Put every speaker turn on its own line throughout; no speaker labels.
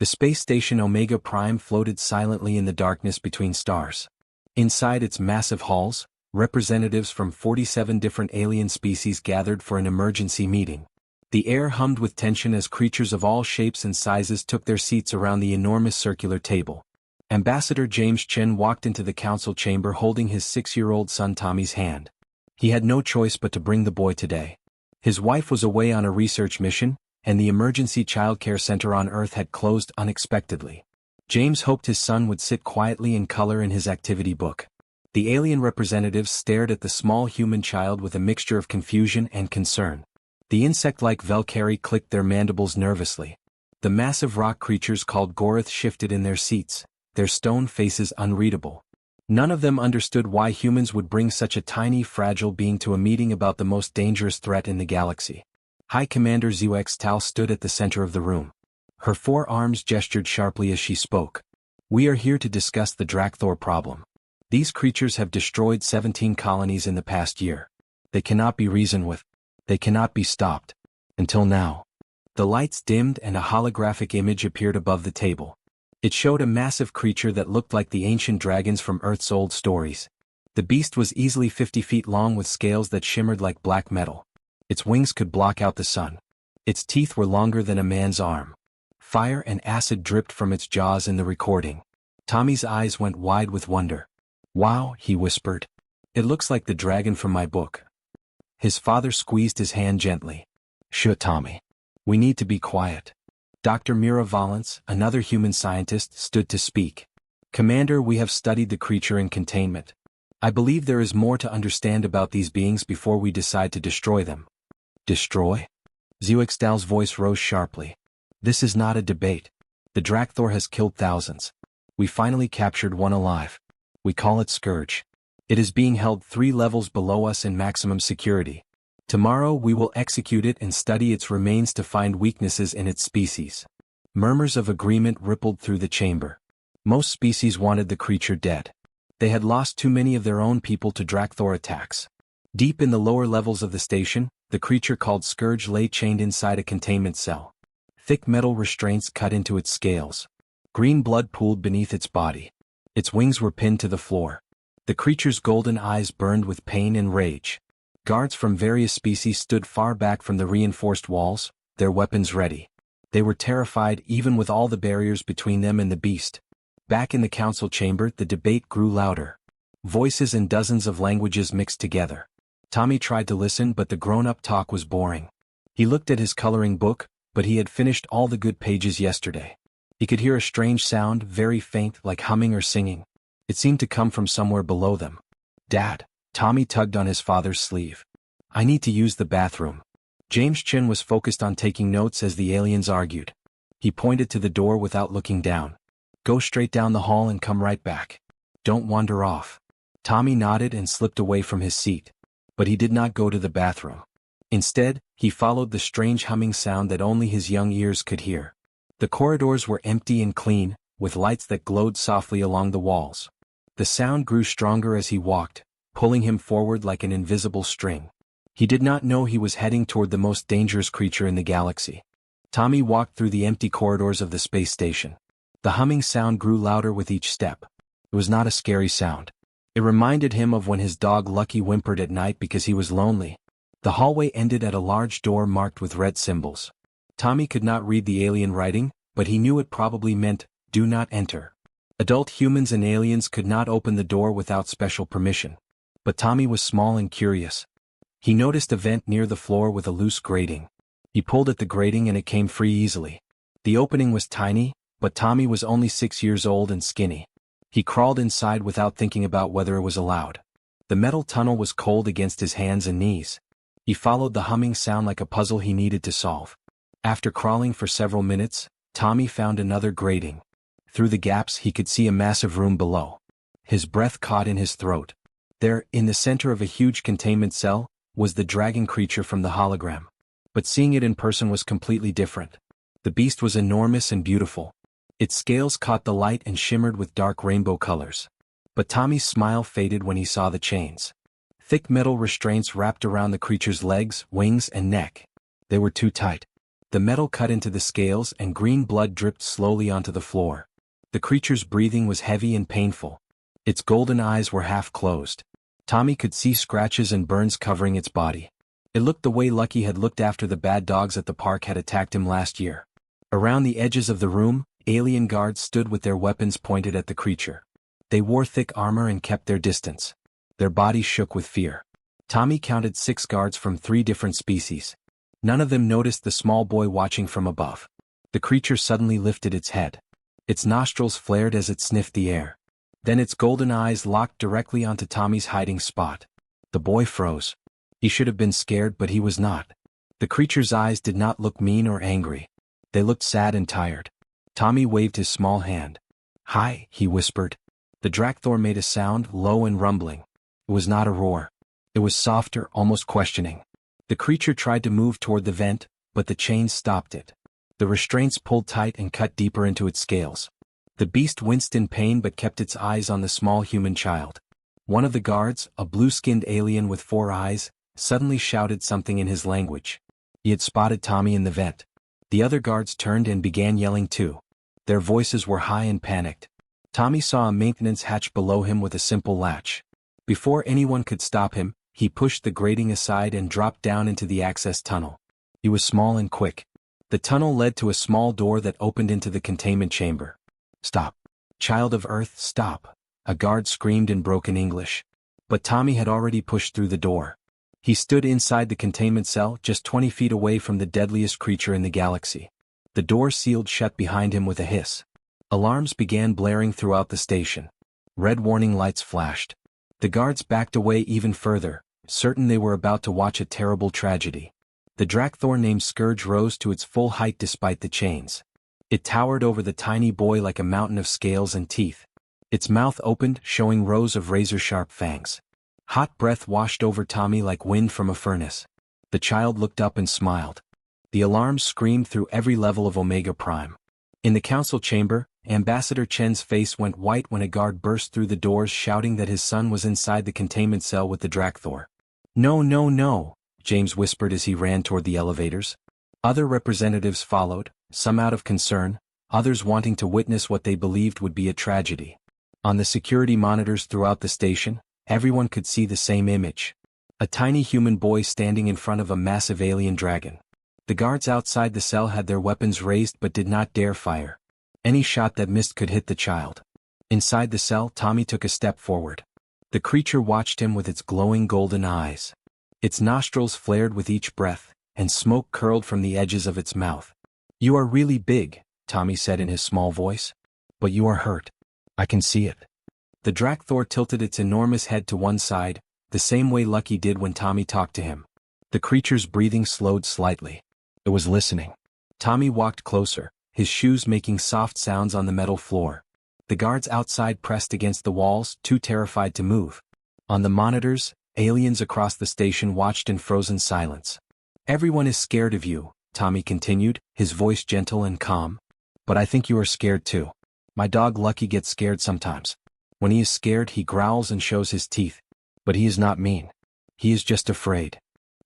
The space station Omega Prime floated silently in the darkness between stars. Inside its massive halls, representatives from 47 different alien species gathered for an emergency meeting. The air hummed with tension as creatures of all shapes and sizes took their seats around the enormous circular table. Ambassador James Chen walked into the council chamber holding his 6-year-old son Tommy's hand. He had no choice but to bring the boy today. His wife was away on a research mission, and the emergency childcare center on Earth had closed unexpectedly. James hoped his son would sit quietly and color in his activity book. The alien representatives stared at the small human child with a mixture of confusion and concern. The insect-like Valkyrie clicked their mandibles nervously. The massive rock creatures called Goroth shifted in their seats, their stone faces unreadable. None of them understood why humans would bring such a tiny, fragile being to a meeting about the most dangerous threat in the galaxy. High Commander Zhuex Tao stood at the center of the room. Her 4 arms gestured sharply as she spoke. "We are here to discuss the Drakthor problem. These creatures have destroyed 17 colonies in the past year. They cannot be reasoned with. They cannot be stopped. Until now." The lights dimmed and a holographic image appeared above the table. It showed a massive creature that looked like the ancient dragons from Earth's old stories. The beast was easily 50 feet long with scales that shimmered like black metal. Its wings could block out the sun. Its teeth were longer than a man's arm. Fire and acid dripped from its jaws in the recording. Tommy's eyes went wide with wonder. "Wow," he whispered. "It looks like the dragon from my book." His father squeezed his hand gently. "Shh, Tommy. We need to be quiet." Dr. Mira Valance, another human scientist, stood to speak. "Commander, we have studied the creature in containment. I believe there is more to understand about these beings before we decide to destroy them." "Destroy?" Zhuex voice rose sharply. "This is not a debate. The Drakthor has killed thousands. We finally captured one alive. We call it Scourge. It is being held 3 levels below us in maximum security. Tomorrow we will execute it and study its remains to find weaknesses in its species." Murmurs of agreement rippled through the chamber. Most species wanted the creature dead. They had lost too many of their own people to Drakthor attacks. Deep in the lower levels of the station, the creature called Scourge lay chained inside a containment cell. Thick metal restraints cut into its scales. Green blood pooled beneath its body. Its wings were pinned to the floor. The creature's golden eyes burned with pain and rage. Guards from various species stood far back from the reinforced walls, their weapons ready. They were terrified even with all the barriers between them and the beast. Back in the council chamber, the debate grew louder. Voices in dozens of languages mixed together. Tommy tried to listen, but the grown-up talk was boring. He looked at his coloring book, but he had finished all the good pages yesterday. He could hear a strange sound, very faint, like humming or singing. It seemed to come from somewhere below them. "Dad," Tommy tugged on his father's sleeve. "I need to use the bathroom." James Chen was focused on taking notes as the aliens argued. He pointed to the door without looking down. "Go straight down the hall and come right back. Don't wander off." Tommy nodded and slipped away from his seat. But he did not go to the bathroom. Instead, he followed the strange humming sound that only his young ears could hear. The corridors were empty and clean, with lights that glowed softly along the walls. The sound grew stronger as he walked, pulling him forward like an invisible string. He did not know he was heading toward the most dangerous creature in the galaxy. Tommy walked through the empty corridors of the space station. The humming sound grew louder with each step. It was not a scary sound. It reminded him of when his dog Lucky whimpered at night because he was lonely. The hallway ended at a large door marked with red symbols. Tommy could not read the alien writing, but he knew it probably meant, "Do not enter." Adult humans and aliens could not open the door without special permission. But Tommy was small and curious. He noticed a vent near the floor with a loose grating. He pulled at the grating and it came free easily. The opening was tiny, but Tommy was only 6 years old and skinny. He crawled inside without thinking about whether it was allowed. The metal tunnel was cold against his hands and knees. He followed the humming sound like a puzzle he needed to solve. After crawling for several minutes, Tommy found another grating. Through the gaps he could see a massive room below. His breath caught in his throat. There, in the center of a huge containment cell, was the dragon creature from the hologram. But seeing it in person was completely different. The beast was enormous and beautiful. Its scales caught the light and shimmered with dark rainbow colors. But Tommy's smile faded when he saw the chains. Thick metal restraints wrapped around the creature's legs, wings, and neck. They were too tight. The metal cut into the scales and green blood dripped slowly onto the floor. The creature's breathing was heavy and painful. Its golden eyes were half closed. Tommy could see scratches and burns covering its body. It looked the way Lucky had looked after the bad dogs at the park had attacked him last year. Around the edges of the room, alien guards stood with their weapons pointed at the creature. They wore thick armor and kept their distance. Their bodies shook with fear. Tommy counted 6 guards from 3 different species. None of them noticed the small boy watching from above. The creature suddenly lifted its head. Its nostrils flared as it sniffed the air. Then its golden eyes locked directly onto Tommy's hiding spot. The boy froze. He should have been scared, but he was not. The creature's eyes did not look mean or angry. They looked sad and tired. Tommy waved his small hand. "Hi," he whispered. The Drakthor made a sound, low and rumbling. It was not a roar. It was softer, almost questioning. The creature tried to move toward the vent, but the chains stopped it. The restraints pulled tight and cut deeper into its scales. The beast winced in pain but kept its eyes on the small human child. One of the guards, a blue-skinned alien with 4 eyes, suddenly shouted something in his language. He had spotted Tommy in the vent. The other guards turned and began yelling too. Their voices were high and panicked. Tommy saw a maintenance hatch below him with a simple latch. Before anyone could stop him, he pushed the grating aside and dropped down into the access tunnel. He was small and quick. The tunnel led to a small door that opened into the containment chamber. "Stop. Child of Earth, stop," a guard screamed in broken English. But Tommy had already pushed through the door. He stood inside the containment cell, just 20 feet away from the deadliest creature in the galaxy. The door sealed shut behind him with a hiss. Alarms began blaring throughout the station. Red warning lights flashed. The guards backed away even further, certain they were about to watch a terrible tragedy. The Drakthor named Scourge rose to its full height despite the chains. It towered over the tiny boy like a mountain of scales and teeth. Its mouth opened, showing rows of razor-sharp fangs. Hot breath washed over Tommy like wind from a furnace. The child looked up and smiled. The alarms screamed through every level of Omega Prime. In the council chamber, Ambassador Chen's face went white when a guard burst through the doors shouting that his son was inside the containment cell with the Drakthor. "No, no, no," James whispered as he ran toward the elevators. Other representatives followed, some out of concern, others wanting to witness what they believed would be a tragedy. On the security monitors throughout the station, everyone could see the same image. A tiny human boy standing in front of a massive alien dragon. The guards outside the cell had their weapons raised but did not dare fire. Any shot that missed could hit the child. Inside the cell, Tommy took a step forward. The creature watched him with its glowing golden eyes. Its nostrils flared with each breath, and smoke curled from the edges of its mouth. "You are really big," Tommy said in his small voice. "But you are hurt. I can see it." The Drakthor tilted its enormous head to one side, the same way Lucky did when Tommy talked to him. The creature's breathing slowed slightly. It was listening. Tommy walked closer, his shoes making soft sounds on the metal floor. The guards outside pressed against the walls, too terrified to move. On the monitors, aliens across the station watched in frozen silence. "Everyone is scared of you," Tommy continued, his voice gentle and calm. "But I think you are scared too. My dog Lucky gets scared sometimes. When he is scared, he growls and shows his teeth. But he is not mean. He is just afraid."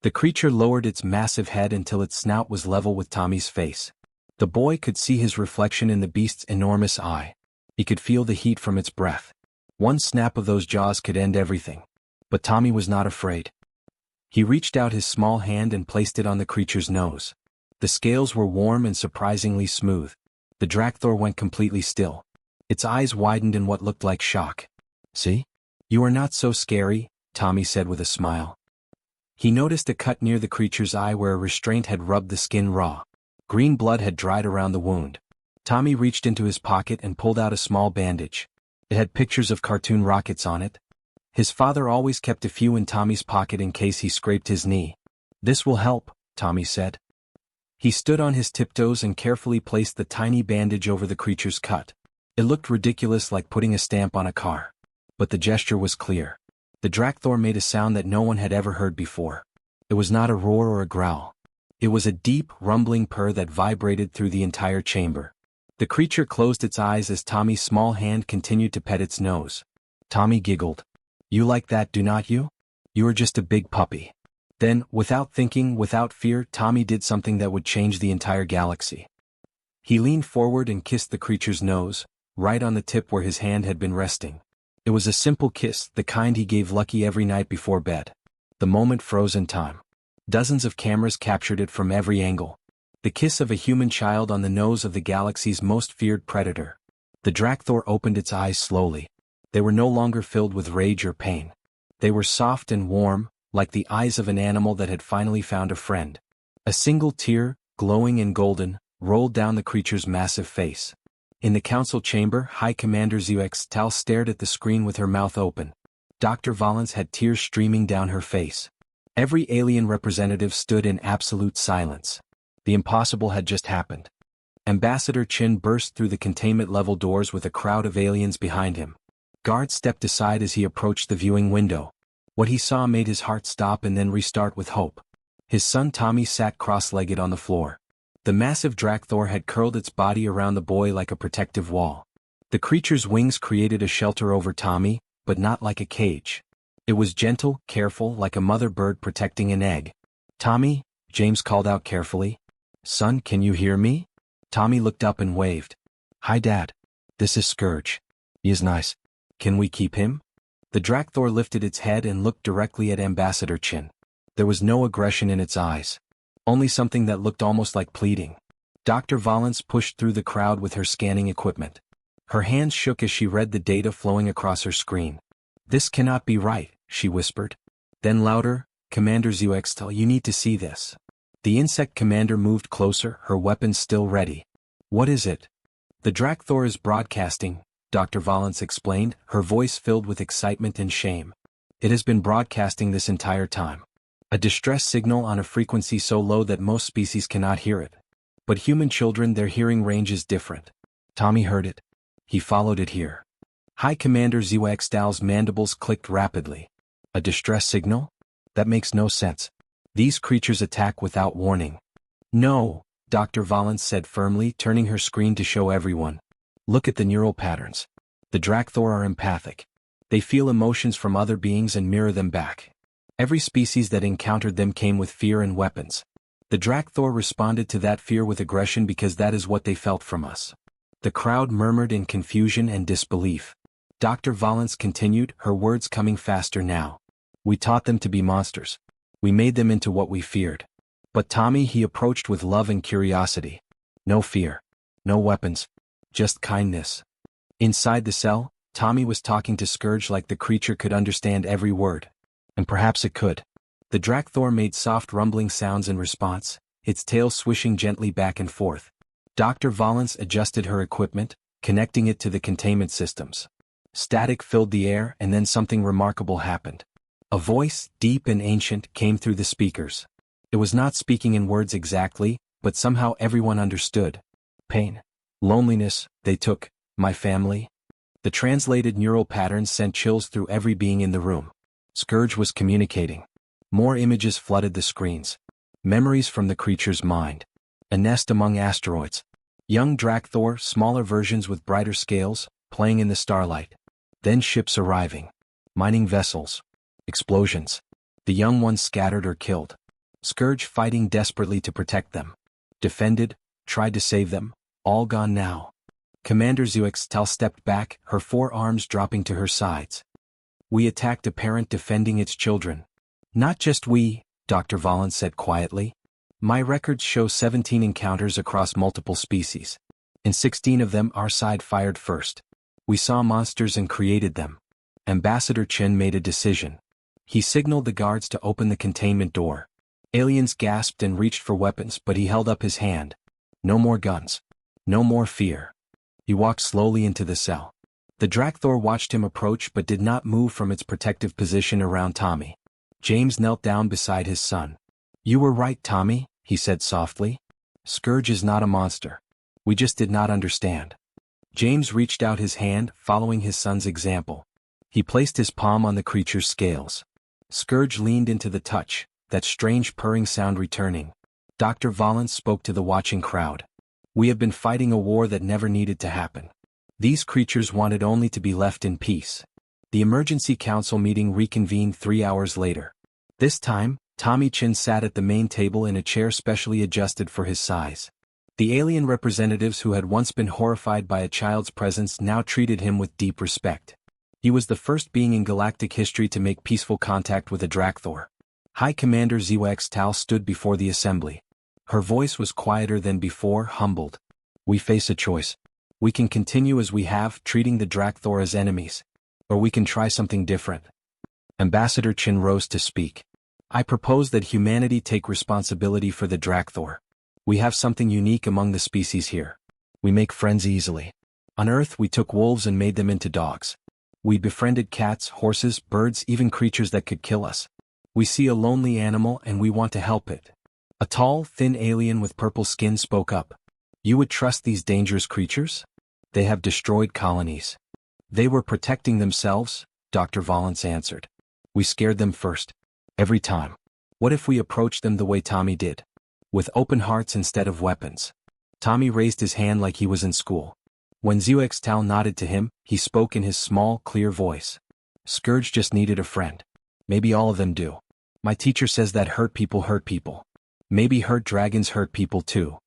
The creature lowered its massive head until its snout was level with Tommy's face. The boy could see his reflection in the beast's enormous eye. He could feel the heat from its breath. One snap of those jaws could end everything. But Tommy was not afraid. He reached out his small hand and placed it on the creature's nose. The scales were warm and surprisingly smooth. The Drakthor went completely still. Its eyes widened in what looked like shock. "See? You are not so scary," Tommy said with a smile. He noticed a cut near the creature's eye where a restraint had rubbed the skin raw. Green blood had dried around the wound. Tommy reached into his pocket and pulled out a small bandage. It had pictures of cartoon rockets on it. His father always kept a few in Tommy's pocket in case he scraped his knee. "This will help," Tommy said. He stood on his tiptoes and carefully placed the tiny bandage over the creature's cut. It looked ridiculous, like putting a stamp on a car. But the gesture was clear. The Drakthor made a sound that no one had ever heard before. It was not a roar or a growl. It was a deep, rumbling purr that vibrated through the entire chamber. The creature closed its eyes as Tommy's small hand continued to pet its nose. Tommy giggled. "You like that, do not you? You are just a big puppy." Then, without thinking, without fear, Tommy did something that would change the entire galaxy. He leaned forward and kissed the creature's nose, right on the tip where his hand had been resting. It was a simple kiss, the kind he gave Lucky every night before bed. The moment froze in time. Dozens of cameras captured it from every angle. The kiss of a human child on the nose of the galaxy's most feared predator. The Drakthor opened its eyes slowly. They were no longer filled with rage or pain. They were soft and warm, like the eyes of an animal that had finally found a friend. A single tear, glowing and golden, rolled down the creature's massive face. In the council chamber, High Commander Tal stared at the screen with her mouth open. Dr. Valance had tears streaming down her face. Every alien representative stood in absolute silence. The impossible had just happened. Ambassador Chin burst through the containment-level doors with a crowd of aliens behind him. Guards stepped aside as he approached the viewing window. What he saw made his heart stop and then restart with hope. His son Tommy sat cross-legged on the floor. The massive Drakthor had curled its body around the boy like a protective wall. The creature's wings created a shelter over Tommy, but not like a cage. It was gentle, careful, like a mother bird protecting an egg. "Tommy," James called out carefully. "Son, can you hear me?" Tommy looked up and waved. "Hi, Dad. This is Scourge. He is nice. Can we keep him?" The Drakthor lifted its head and looked directly at Ambassador Chin. There was no aggression in its eyes. Only something that looked almost like pleading. Dr. Valance pushed through the crowd with her scanning equipment. Her hands shook as she read the data flowing across her screen. "This cannot be right," she whispered. Then louder, "Commander Zuextel, you need to see this." The insect commander moved closer, her weapons still ready. "What is it?" "The Drakthor is broadcasting," Dr. Valance explained, her voice filled with excitement and shame. "It has been broadcasting this entire time. A distress signal on a frequency so low that most species cannot hear it. But human children, their hearing range is different." Tommy heard it. He followed it here. High Commander Zuextal's mandibles clicked rapidly. "A distress signal? That makes no sense. These creatures attack without warning." "No," Dr. Valance said firmly, turning her screen to show everyone. "Look at the neural patterns. The Drakthor are empathic. They feel emotions from other beings and mirror them back. Every species that encountered them came with fear and weapons. The Drakthor responded to that fear with aggression because that is what they felt from us." The crowd murmured in confusion and disbelief. Dr. Valance continued, her words coming faster now. "We taught them to be monsters. We made them into what we feared. But Tommy, he approached with love and curiosity. No fear. No weapons. Just kindness." Inside the cell, Tommy was talking to Scourge like the creature could understand every word. And perhaps it could. The Drakthor made soft rumbling sounds in response, its tail swishing gently back and forth. Dr. Valance adjusted her equipment, connecting it to the containment systems. Static filled the air, and then something remarkable happened. A voice, deep and ancient, came through the speakers. It was not speaking in words exactly, but somehow everyone understood. "Pain. Loneliness, they took, my family." The translated neural patterns sent chills through every being in the room. Scourge was communicating. More images flooded the screens. Memories from the creature's mind. A nest among asteroids. Young Drakthor, smaller versions with brighter scales, playing in the starlight. Then ships arriving. Mining vessels. Explosions. The young ones scattered or killed. Scourge fighting desperately to protect them. Defended, tried to save them, all gone now. Commander Zuextal stepped back, her forearms dropping to her sides. "We attacked a parent defending its children." "Not just we," Dr. Valance said quietly. "My records show 17 encounters across multiple species. In 16 of them our side fired first. We saw monsters and created them." Ambassador Chin made a decision. He signaled the guards to open the containment door. Aliens gasped and reached for weapons, but he held up his hand. No more guns. No more fear. He walked slowly into the cell. The Drakthor watched him approach but did not move from its protective position around Tommy. James knelt down beside his son. "You were right, Tommy," he said softly. "Scourge is not a monster. We just did not understand." James reached out his hand, following his son's example. He placed his palm on the creature's scales. Scourge leaned into the touch, that strange purring sound returning. Dr. Valance spoke to the watching crowd. "We have been fighting a war that never needed to happen. These creatures wanted only to be left in peace." The emergency council meeting reconvened 3 hours later. This time, Tommy Chin sat at the main table in a chair specially adjusted for his size. The alien representatives who had once been horrified by a child's presence now treated him with deep respect. He was the first being in galactic history to make peaceful contact with a Drakthor. High Commander Zwex Tal stood before the assembly. Her voice was quieter than before, humbled. We face a choice. We can continue as we have, treating the Drakthor as enemies. Or we can try something different. Ambassador Chin rose to speak. I propose that humanity take responsibility for the Drakthor. We have something unique among the species here. We make friends easily. On Earth we took wolves and made them into dogs. We befriended cats, horses, birds, even creatures that could kill us. We see a lonely animal and we want to help it. A tall, thin alien with purple skin spoke up. You would trust these dangerous creatures? They have destroyed colonies. They were protecting themselves, Dr. Valance answered. We scared them first. Every time. What if we approached them the way Tommy did? With open hearts instead of weapons. Tommy raised his hand like he was in school. When Zwex Tal nodded to him, he spoke in his small, clear voice. Scourge just needed a friend. Maybe all of them do. My teacher says that hurt people hurt people. Maybe hurt dragons hurt people too.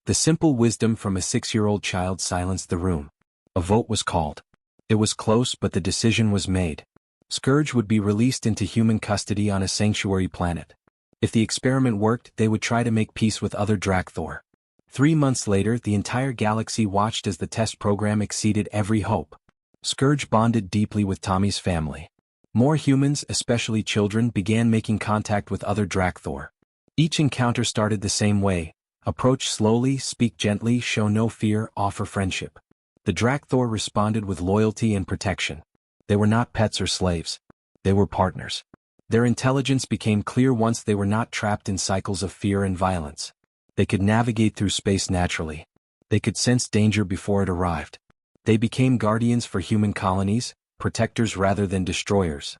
The simple wisdom from a 6-year-old child silenced the room. A vote was called. It was close, but the decision was made. Scourge would be released into human custody on a sanctuary planet. If the experiment worked, they would try to make peace with other Drakthor. 3 months later, the entire galaxy watched as the test program exceeded every hope. Scourge bonded deeply with Tommy's family. More humans, especially children, began making contact with other Drakthor. Each encounter started the same way. Approach slowly, speak gently, show no fear, offer friendship. The Drakthor responded with loyalty and protection. They were not pets or slaves. They were partners. Their intelligence became clear once they were not trapped in cycles of fear and violence. They could navigate through space naturally. They could sense danger before it arrived. They became guardians for human colonies, protectors rather than destroyers.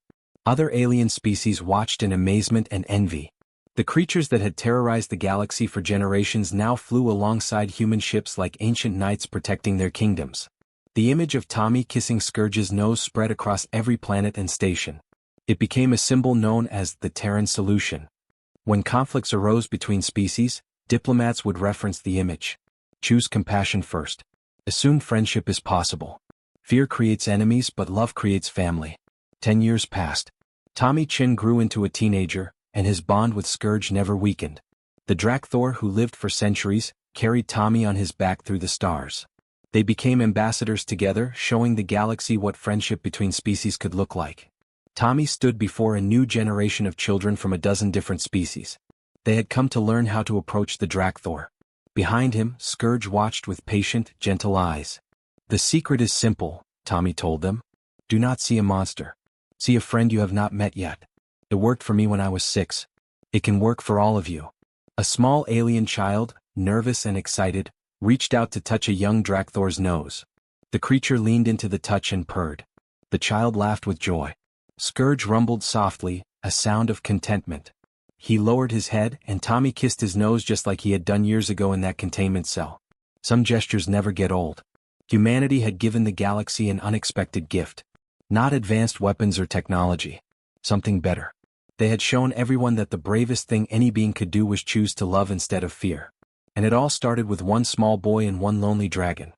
Other alien species watched in amazement and envy. The creatures that had terrorized the galaxy for generations now flew alongside human ships like ancient knights protecting their kingdoms. The image of Tommy kissing Scourge's nose spread across every planet and station. It became a symbol known as the Terran Solution. When conflicts arose between species, diplomats would reference the image. Choose compassion first. Assume friendship is possible. Fear creates enemies, but love creates family. 10 years passed. Tommy Chin grew into a teenager, and his bond with Scourge never weakened. The Drakthor who lived for centuries carried Tommy on his back through the stars. They became ambassadors together, showing the galaxy what friendship between species could look like. Tommy stood before a new generation of children from a dozen different species. They had come to learn how to approach the Drakthor. Behind him, Scourge watched with patient, gentle eyes. The secret is simple, Tommy told them. Do not see a monster. See a friend you have not met yet. It worked for me when I was 6. It can work for all of you. A small alien child, nervous and excited, reached out to touch a young Drakthor's nose. The creature leaned into the touch and purred. The child laughed with joy. Scourge rumbled softly, a sound of contentment. He lowered his head, and Tommy kissed his nose just like he had done years ago in that containment cell. Some gestures never get old. Humanity had given the galaxy an unexpected gift. Not advanced weapons or technology. Something better. They had shown everyone that the bravest thing any being could do was choose to love instead of fear. And it all started with one small boy and one lonely dragon.